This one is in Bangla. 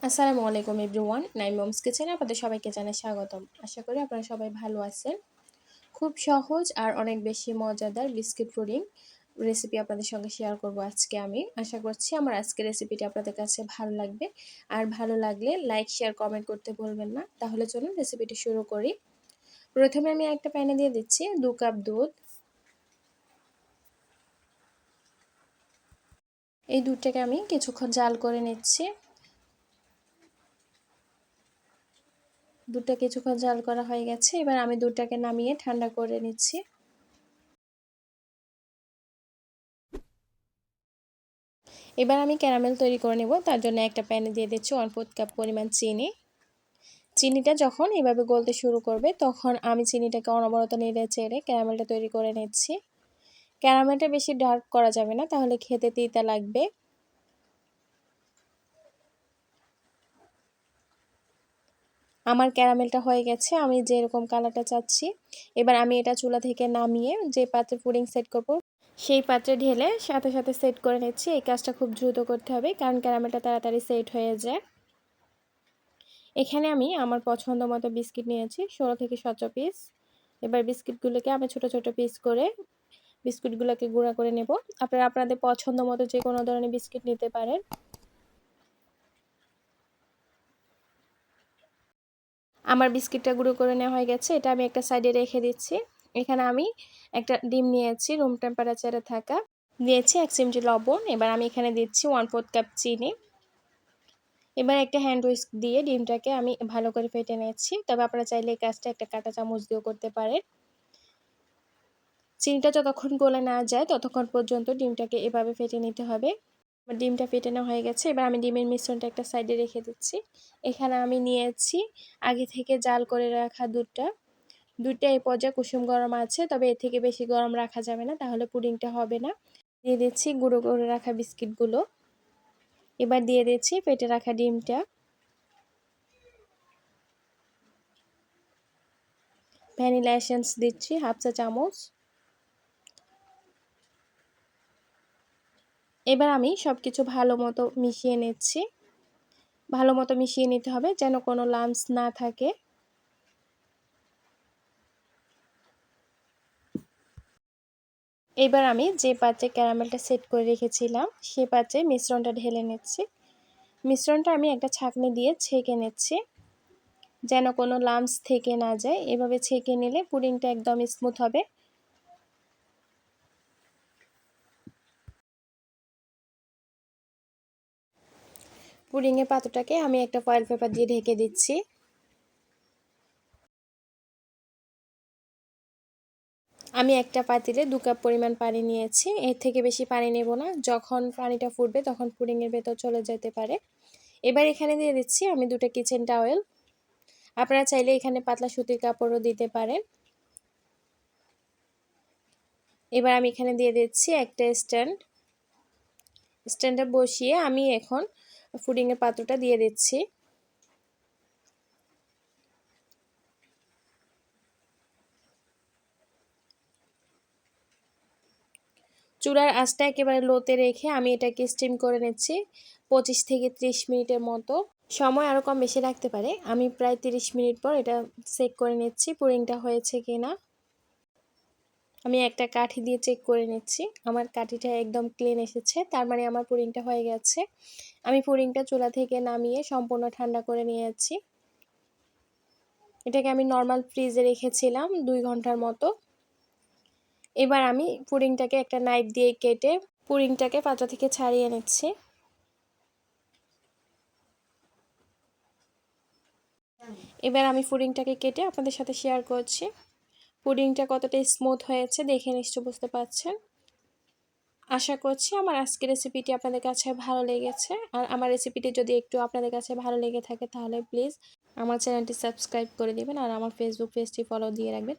আসসালামু আলাইকুম এভরিওয়ান, নাইম মমস কিচেনে আপনাদের সবাইকে জানাই স্বাগতম। আশা করি আপনারা সবাই ভালো আছেন। খুব সহজ আর অনেক বেশি মজাদার বিস্কিট পুডিং রেসিপি আপনাদের সঙ্গে শেয়ার করব আজকে আমি। আশা করছি আমার আজকের রেসিপিটি আপনাদের কাছে ভালো লাগবে। আর ভালো লাগলে লাইক, শেয়ার, কমেন্ট করতে ভুলবেন না। তাহলে চলুন রেসিপিটি শুরু করি। প্রথমে আমি একটা প্যানে দিয়ে দিচ্ছি 2 কাপ দুধ। এই দুধটাকে আমি কিছুক্ষণ জাল করে নিচ্ছি। দুধটা কিছুক্ষণ জাল করা হয়ে গেছে। এবার আমি দুধটাকে নামিয়ে ঠান্ডা করে নিচ্ছি। এবার আমি ক্যারামেল তৈরি করে নেব। তার জন্য একটা প্যানে দিয়ে দিচ্ছি 1/4 কাপ পরিমাণ চিনি। চিনিটা যখন এভাবে গলতে শুরু করবে তখন আমি চিনিটাকে অনবরত নেড়ে চেড়ে ক্যারামেলটা তৈরি করে নিচ্ছি। ক্যারামেলটা বেশি ডার্ক করা যাবে না, তাহলে খেতে তিতা লাগবে। আমার ক্যারামেলটা হয়ে গেছে, আমি যেরকম কালারটা চাচ্ছি। এবার আমি এটা চুলা থেকে নামিয়ে যে পাত্রে পুডিং সেট করব সেই পাত্রে ঢেলে সাথে সাথে সেট করে নিচ্ছি। এই কাজটা খুব দ্রুত করতে হবে কারণ ক্যারামেলটা তাড়াতাড়ি সেট হয়ে যায়। এখানে আমি আমার পছন্দ মতো বিস্কিট নিয়েছি 16 থেকে 17 পিস। এবার বিস্কিটগুলোকে আমি ছোট ছোট পিস করে বিস্কুটগুলোকে গুঁড়া করে নেব। আপনারা আপনাদের পছন্দ মতো যে কোনো ধরনের বিস্কিট নিতে পারেন। আমার বিস্কিটটা গুঁড়ো করে নেওয়া হয়ে গেছে, এটা আমি একটা সাইডে রেখে দিচ্ছি। এখানে আমি একটা ডিম নিয়েছি রুম টেম্পারেচারে থাকা, দিয়েছি 1 চিমটি লবণ। এবার আমি এখানে দিচ্ছি 1/4 কাপ চিনি। এবার একটা হ্যান্ড হুইস্ক দিয়ে ডিমটাকে আমি ভালো করে ফেটে নিয়েছি। তবে আপনারা চাইলে এই কাজটা একটা কাঁটা চামচ দিয়েও করতে পারেন। চিনিটা যতক্ষণ গলে না যায় ততক্ষণ পর্যন্ত ডিমটাকে এভাবে ফেটে নিতে হবে। ডিমটা ফেটে নেওয়া হয়ে গেছে। এবার আমি ডিমের মিশ্রণটা একটা সাইডে রেখে দিচ্ছি। এখানে আমি নিয়েছি আগে থেকে জাল করে রাখা দুধটা। দুধটা এই পর্যায়ে কুসুম গরম আছে, তবে এর থেকে বেশি গরম রাখা যাবে না, তাহলে পুডিংটা হবে না। দিয়ে দিচ্ছি গুঁড়ো করে রাখা বিস্কিটগুলো। এবার দিয়ে দিচ্ছি ফেটে রাখা ডিমটা। ভ্যানিলা এসেন্স দিচ্ছি 1/2 চা চামচ। এবার আমি সবকিছু ভালো মতো মিশিয়ে নিচ্ছি। ভালো মতো মিশিয়ে নিতে হবে যেন কোনো লাম্পস না থাকে। এবার আমি যে পাত্রে ক্যারামেলটা সেট করে রেখেছিলাম সেই পাত্রে মিশ্রণটা ঢেলে নিচ্ছি। মিশ্রণটা আমি একটা ছাঁকনি দিয়ে ছেঁকে নিচ্ছি যেন কোনো লাম্পস থেকে না যায়। এভাবে ছেঁকে নিলে পুডিংটা একদম স্মুথ হবে। পুডিংয়ের পাত্রটাকে আমি একটা ফয়েল পেপার দিয়ে ঢেকে দিচ্ছি। আমি একটা পাতিলে 2 কাপ পরিমাণ পানি নিয়েছি, এর থেকে বেশি পানি নেব না। যখন পানিটা ফুটবে তখন পুডিংয়ের ভেতর চলে যেতে পারে। এবার এখানে দিয়ে দিচ্ছি আমি 2টা কিচেন টাওয়েল। আপনারা চাইলে এখানে পাতলা সুতির কাপড়ও দিতে পারেন। এবার আমি এখানে দিয়ে দিচ্ছি একটা স্ট্যান্ডে বসিয়ে আমি এখন পুডিংয়ের পাত্রটা দিয়ে দিচ্ছি। চুলার আঁচটা একেবারে লোতে রেখে আমি এটাকে স্টিম করে নিচ্ছি 25 থেকে 30 মিনিটের মতো। সময় আরও কম বেশি লাগতে পারে। আমি প্রায় 30 মিনিট পর এটা চেক করে নিচ্ছি পুডিংটা হয়েছে কিনা। আমি একটা কাঠি দিয়ে চেক করে নিচ্ছি, আমার কাঠিটা একদম ক্লিন এসেছে, তার মানে আমার পুডিংটা হয়ে গেছে। আমি পুডিংটা চুলা থেকে নামিয়ে সম্পূর্ণ ঠান্ডা করে নিয়েছি। এটাকে আমি নর্মাল ফ্রিজে রেখেছিলাম 2 ঘন্টার মতো। এবার আমি পুডিংটাকে একটা নাইফ দিয়ে কেটে পুডিংটাকে পাত্র থেকে ছাড়িয়ে নিচ্ছি। এবার আমি পুডিংটাকে কেটে আপনাদের সাথে শেয়ার করছি। পুডিংটা কতটা স্মুথ হয়েছে দেখে নিশ্চয়ই বুঝতে পারছেন। আশা করছি আমার আজকের রেসিপিটি আপনাদের কাছে ভালো লেগেছে। আর আমার রেসিপিটি যদি একটু আপনাদের কাছে ভালো লেগে থাকে তাহলে প্লিজ আমার চ্যানেলটি সাবস্ক্রাইব করে দিবেন আর আমার ফেসবুক পেজটি ফলো দিয়ে রাখবেন।